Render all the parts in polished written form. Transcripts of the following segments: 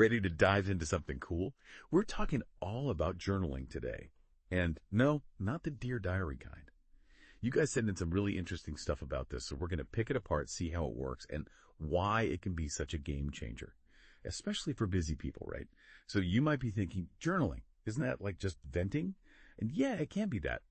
Ready to dive into something cool? We're talking all about journaling today. And no, not the Dear Diary kind. You guys sent in some really interesting stuff about this, so we're going to pick it apart, see how it works, and why it can be such a game changer, especially for busy people, right? So you might be thinking, journaling, isn't that like just venting? And yeah, it can be that.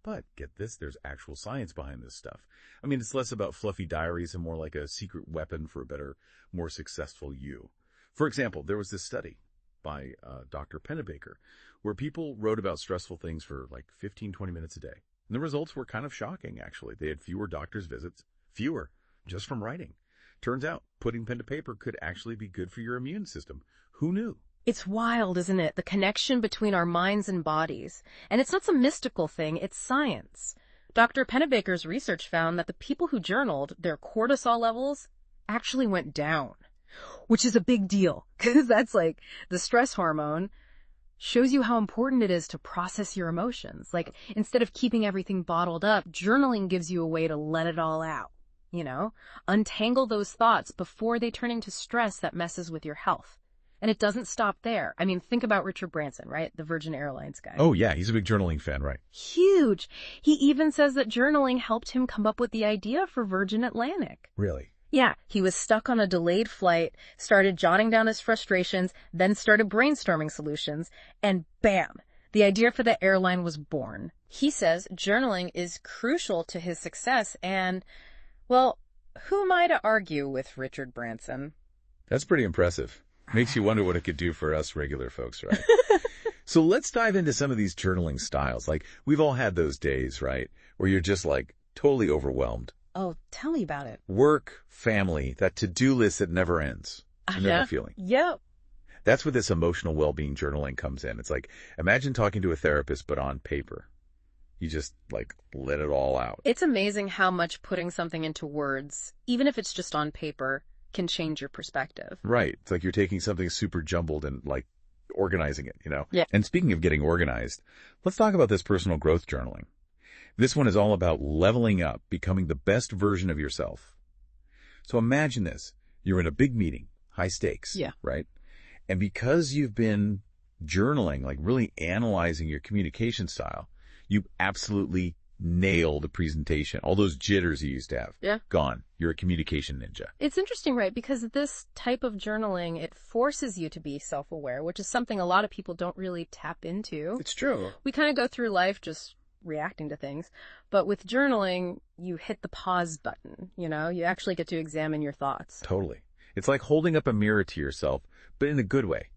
But get this, there's actual science behind this stuff. I mean, it's less about fluffy diaries and more like a secret weapon for a better, more successful you. For example, there was this study by Dr. Pennebaker where people wrote about stressful things for like 15, 20 minutes a day. And the results were kind of shocking, actually. They had fewer doctor's visits, fewer, just from writing. Turns out, putting pen to paper could actually be good for your immune system. Who knew? It's wild, isn't it? The connection between our minds and bodies. And it's not some mystical thing, it's science. Dr. Pennebaker's research found that the people who journaled, their cortisol levels actually went down, which is a big deal because that's like the stress hormone. Shows you how important it is to process your emotions. Like, instead of keeping everything bottled up, journaling gives you a way to let it all out, untangle those thoughts before they turn into stress that messes with your health. And it doesn't stop there. I mean, think about Richard Branson, right? The Virgin Airlines guy. Oh, yeah. He's a big journaling fan, right? Huge. He even says that journaling helped him come up with the idea for Virgin Atlantic. Really? Yeah, he was stuck on a delayed flight, started jotting down his frustrations, then started brainstorming solutions, and bam, the idea for the airline was born. He says journaling is crucial to his success and, well, who am I to argue with Richard Branson? That's pretty impressive. Makes you wonder what it could do for us regular folks, right? So let's dive into some of these journaling styles. Like, we've all had those days, right, where you're just like totally overwhelmed. Oh, tell me about it. Work, family, that to-do list that never ends. You know the feeling. Yep. That's where this emotional well-being journaling comes in. It's like, imagine talking to a therapist, but on paper. You just, like, let it all out. It's amazing how much putting something into words, even if it's just on paper, can change your perspective. Right. It's like you're taking something super jumbled and, like, organizing it, Yeah. And speaking of getting organized, let's talk about this personal growth journaling. This one is all about leveling up, becoming the best version of yourself. So imagine this. You're in a big meeting, high stakes, right? And because you've been journaling, like really analyzing your communication style, you absolutely nail the presentation. All those jitters you used to have, gone. You're a communication ninja. It's interesting, right? Because this type of journaling, it forces you to be self-aware, which is something a lot of people don't really tap into. It's true. We kind of go through life just reacting to things. But with journaling, you hit the pause button, you actually get to examine your thoughts. Totally. It's like holding up a mirror to yourself, but in a good way,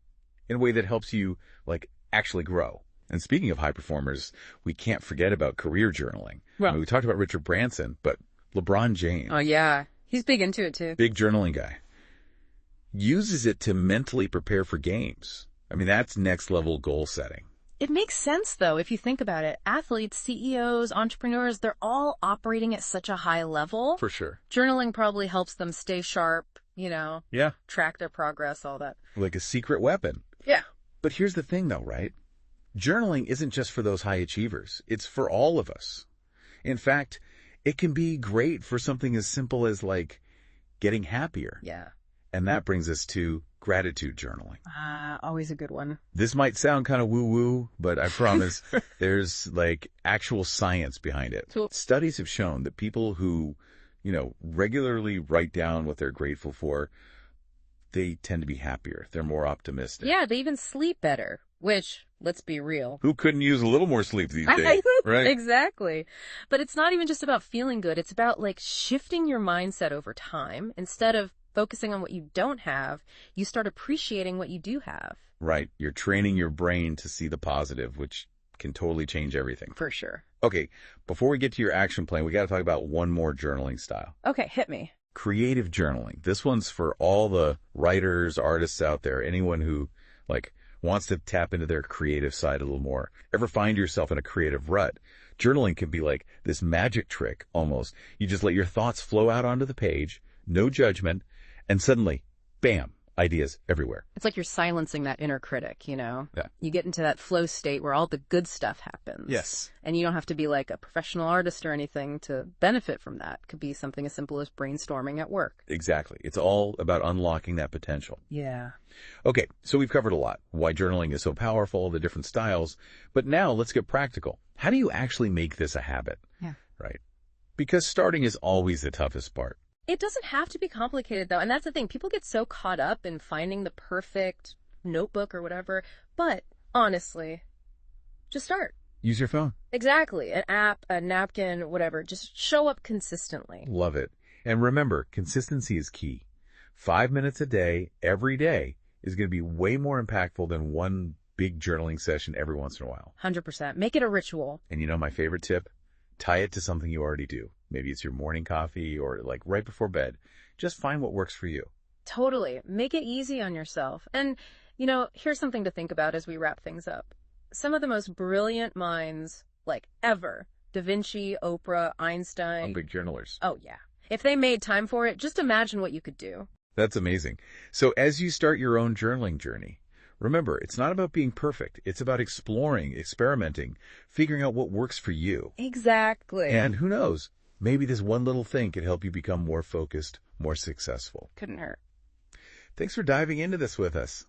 in a way that helps you, like, actually grow. And speaking of high performers, we can't forget about career journaling. Well, I mean, we talked about Richard Branson, but LeBron James. Oh, yeah. He's big into it, too. Big journaling guy. Uses it to mentally prepare for games. I mean, that's next level goal setting. It makes sense, though, if you think about it. Athletes, CEOs, entrepreneurs, they're all operating at such a high level. For sure. Journaling probably helps them stay sharp, track their progress, all that. Like a secret weapon. Yeah. But here's the thing, though, right? Journaling isn't just for those high achievers. It's for all of us. In fact, it can be great for something as simple as, like, getting happier. Yeah. And that brings us to gratitude journaling. Always a good one. This might sound kind of woo-woo, but I promise there's, like, actual science behind it. Cool. Studies have shown that people who, regularly write down what they're grateful for, they tend to be happier. They're more optimistic. Yeah, they even sleep better, which, let's be real. Who couldn't use a little more sleep these days? Right? Exactly. But it's not even just about feeling good. It's about, like, shifting your mindset over time. Instead of focusing on what you don't have, you start appreciating what you do have. Right. You're training your brain to see the positive, which can totally change everything. For sure. Okay, before we get to your action plan, we got to talk about one more journaling style. Okay, hit me. Creative journaling. This one's for all the writers, artists out there, anyone who, like, wants to tap into their creative side a little more. Ever find yourself in a creative rut? Journaling can be like this magic trick, almost. You just let your thoughts flow out onto the page, no judgment, and suddenly, bam, ideas everywhere. It's like you're silencing that inner critic, you know? Yeah. You get into that flow state where all the good stuff happens. Yes. And you don't have to be like a professional artist or anything to benefit from that. It could be something as simple as brainstorming at work. Exactly. It's all about unlocking that potential. Yeah. Okay, so we've covered a lot. Why journaling is so powerful, the different styles. But now let's get practical. How do you actually make this a habit? Yeah. Right? Because starting is always the toughest part. It doesn't have to be complicated, though. And that's the thing. People get so caught up in finding the perfect notebook or whatever. But honestly, just start. Use your phone. Exactly. An app, a napkin, whatever. Just show up consistently. Love it. And remember, consistency is key. 5 minutes a day, every day, is going to be way more impactful than one big journaling session every once in a while. 100%. Make it a ritual. And you know my favorite tip? Tie it to something you already do. Maybe it's your morning coffee or like right before bed. Just find what works for you. Totally. Make it easy on yourself. And, you know, here's something to think about as we wrap things up. Some of the most brilliant minds, like ever, Da Vinci, Oprah, Einstein. All big journalers. Oh, yeah. If they made time for it, just imagine what you could do. That's amazing. So as you start your own journaling journey, remember, it's not about being perfect. It's about exploring, experimenting, figuring out what works for you. Exactly. And who knows, maybe this one little thing could help you become more focused, more successful. Couldn't hurt. Thanks for diving into this with us.